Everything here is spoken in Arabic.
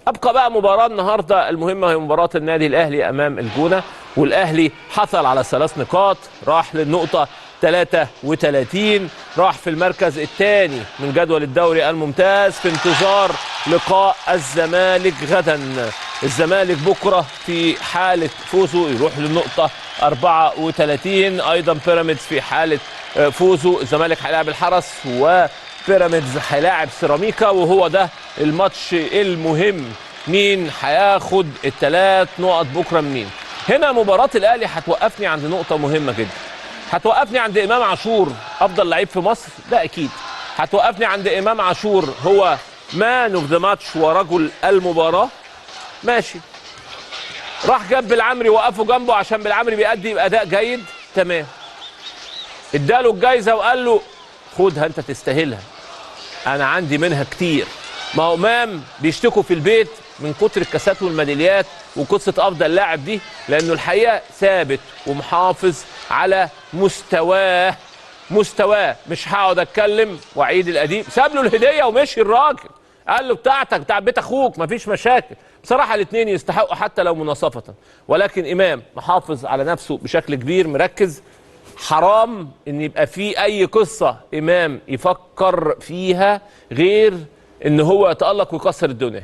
ابقى بقى مباراه النهارده المهمه، هي مباراه النادي الاهلي امام الجونه، والاهلي حصل على 3 نقاط، راح للنقطه 33، راح في المركز الثاني من جدول الدوري الممتاز في انتظار لقاء الزمالك غدا. الزمالك بكره في حاله فوزه يروح للنقطه 34، ايضا بيراميدز في حاله فوزه الزمالك هيلاعب الحرس وبيراميدز هيلاعب سيراميكا، وهو ده الماتش المهم. مين هياخد ال3 نقط بكره منين؟ هنا مباراه الاهلي هتوقفني عند نقطه مهمه جدا، هتوقفني عند امام عاشور افضل لعيب في مصر، ده اكيد. هتوقفني عند امام عاشور هو مان اوف ذا ماتش ورجل المباراه، ماشي. راح جاب بالعمري وقفه جنبه عشان بالعمري بيأدي بأداء جيد، تمام. اداله الجايزه وقال له خدها انت تستاهلها، انا عندي منها كتير. ما هو امام بيشتكوا في البيت من كتر الكاسات والميداليات وقصه افضل لاعب دي، لانه الحقيقه ثابت ومحافظ على مستواه. مش هقعد اتكلم واعيد القديم، ساب له الهديه ومشي الراجل، قال له بتاعتك بتاع بيت اخوك مفيش مشاكل. بصراحه الاثنين يستحقوا حتى لو مناصفه، ولكن امام محافظ على نفسه بشكل كبير، مركز. حرام ان يبقى في اي قصه امام يفكر فيها غير ان هو يتالق ويكسر الدنيا.